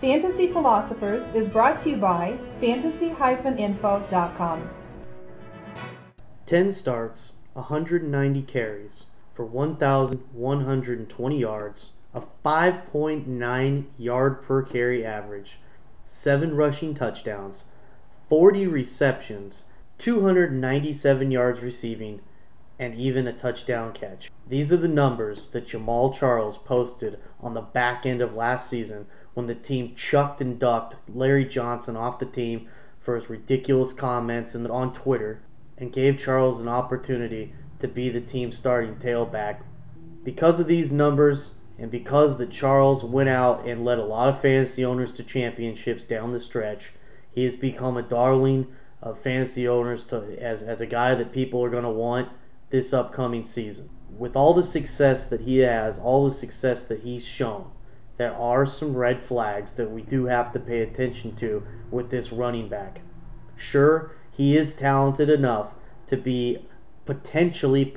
Fantasy Philosophers is brought to you by fantasy-info.com. 10 starts, 190 carries for 1,120 yards, a 5.9 yard per carry average, 7 rushing touchdowns, 40 receptions, 297 yards receiving, and even a touchdown catch. These are the numbers that Jamaal Charles posted on the back end of last season when the team chucked and ducked Larry Johnson off the team for his ridiculous comments on Twitter and gave Charles an opportunity to be the team's starting tailback. Because of these numbers and because that Charles went out and led a lot of fantasy owners to championships down the stretch, he has become a darling of fantasy owners as a guy that people are going to want this upcoming season. With all the success that he has, all the success that he's shown, there are some red flags that we do have to pay attention to with this running back. Sure, he is talented enough to be potentially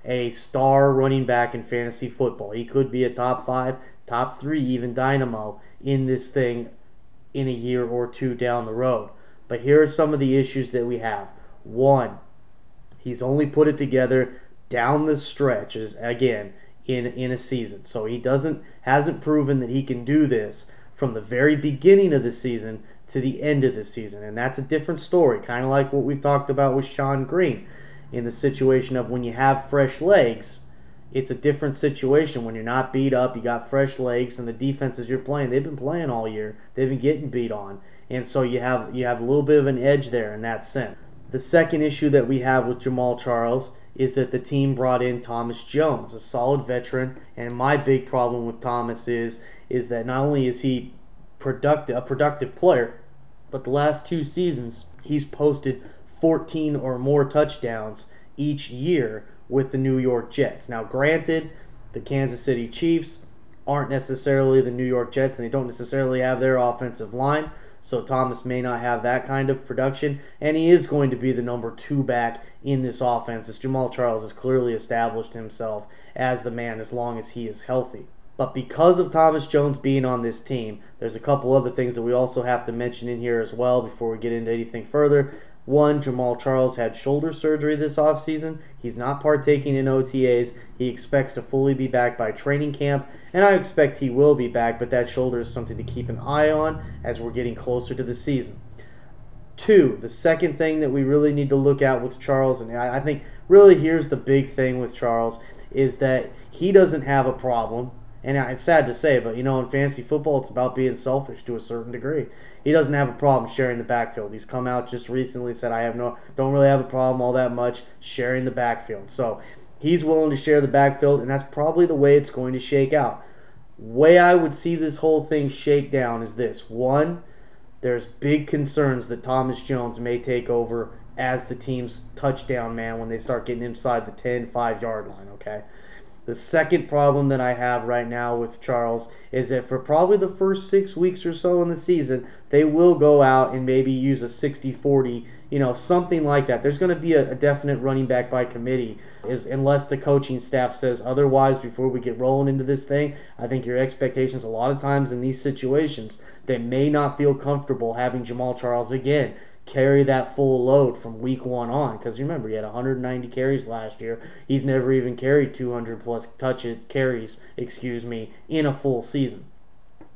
a star running back in fantasy football. He could be a top 5, top 3, even dynamo in this thing in a year or two down the road. But here are some of the issues that we have. One, he's only put it together down the stretches again in a season. So he hasn't proven that he can do this from the very beginning of the season to the end of the season. And that's a different story, kind of like what we've talked about with Sean Green in the situation of when you have fresh legs. It's a different situation when you're not beat up, you got fresh legs, and the defenses you're playing, they've been playing all year. They've been getting beat on. And so you have a little bit of an edge there in that sense. The second issue that we have with Jamaal Charles is that the team brought in Thomas Jones, a solid veteran. And my big problem with Thomas is that not only is he a productive player, but the last 2 seasons he's posted 14 or more touchdowns each year with the New York Jets. Now, granted, the Kansas City Chiefs aren't necessarily the New York Jets, and they don't necessarily have their offensive line, so Thomas may not have that kind of production, and he is going to be the number 2 back in this offense, as Jamaal Charles has clearly established himself as the man as long as he is healthy. But because of Thomas Jones being on this team, there's a couple other things that we also have to mention in here as well before we get into anything further. One, Jamaal Charles had shoulder surgery this offseason. He's not partaking in OTAs. He expects to fully be back by training camp, and I expect he will be back, but that shoulder is something to keep an eye on as we're getting closer to the season. 2, the second thing that we really need to look at with Charles, and I think really here's the big thing with Charles, is that he doesn't have a problem. And it's sad to say, but in fantasy football, it's about being selfish to a certain degree. He doesn't have a problem sharing the backfield. He's come out just recently said, don't really have a problem all that much sharing the backfield. So he's willing to share the backfield, and that's probably the way it's going to shake out. Way I would see this whole thing shake down is this. 1, there's big concerns that Thomas Jones may take over as the team's touchdown man when they start getting inside the 10, 5-yard line, okay? The second problem that I have right now with Charles is that for probably the first 6 weeks or so in the season, they will go out and maybe use a 60-40, something like that. There's going to be a definite running back by committee, unless the coaching staff says otherwise before we get rolling into this thing. I think your expectations a lot of times in these situations, they may not feel comfortable having Jamaal Charles again carry that full load from week 1 on, because remember, he had 190 carries last year. He's never even carried 200 plus carries in a full season.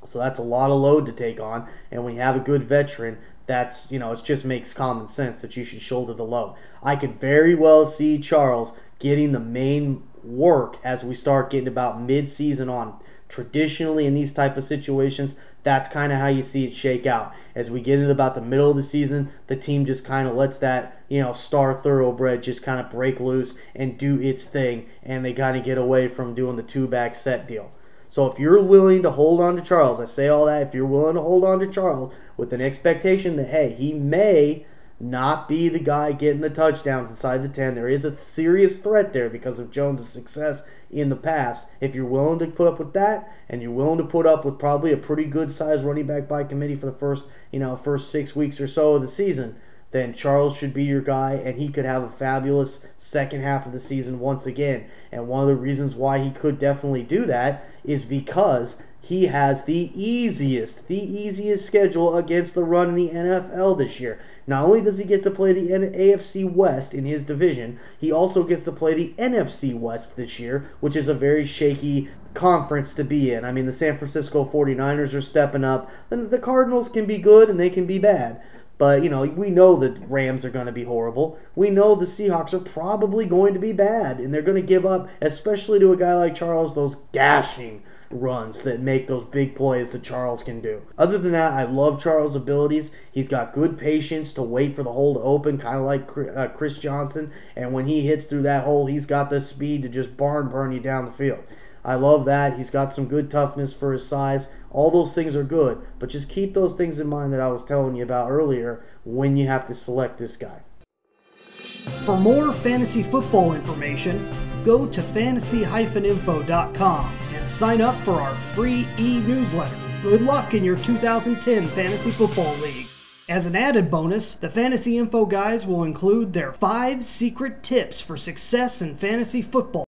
So that's a lot of load to take on, and when you have a good veteran, that's it just makes common sense that you should shoulder the load. I could very well see Charles getting the main work as we start getting about mid-season on. Traditionally in these type of situations, that's kind of how you see it shake out. As we get into about the middle of the season, the team just kind of lets that, star thoroughbred just kind of break loose and do its thing, and they kind of get away from doing the 2-back set deal. So if you're willing to hold on to Charles, I say all that, if you're willing to hold on to Charles with an expectation that, hey, he may not be the guy getting the touchdowns inside the 10. There is a serious threat there because of Jones' success in the past. If you're willing to put up with that, and you're willing to put up with probably a pretty good sized running back by committee for the first 6 weeks or so of the season, then Charles should be your guy, and he could have a fabulous second half of the season once again. And one of the reasons why he could definitely do that is because he has the easiest schedule against the run in the NFL this year. Not only does he get to play the AFC West in his division, he also gets to play the NFC West this year, which is a very shaky conference to be in. I mean, the San Francisco 49ers are stepping up. The Cardinals can be good and they can be bad. But, we know the Rams are going to be horrible. We know the Seahawks are probably going to be bad. And they're going to give up, especially to a guy like Charles, those gashing runs that make those big plays that Charles can do. Other than that, I love Charles' abilities. He's got good patience to wait for the hole to open, kind of like Chris Johnson. And when he hits through that hole, he's got the speed to just barn burn you down the field. I love that. He's got some good toughness for his size. All those things are good, but just keep those things in mind that I was telling you about earlier when you have to select this guy. For more fantasy football information, go to fantasy-info.com and sign up for our free e-newsletter. Good luck in your 2010 Fantasy Football League. As an added bonus, the Fantasy Info guys will include their 5 secret tips for success in fantasy football.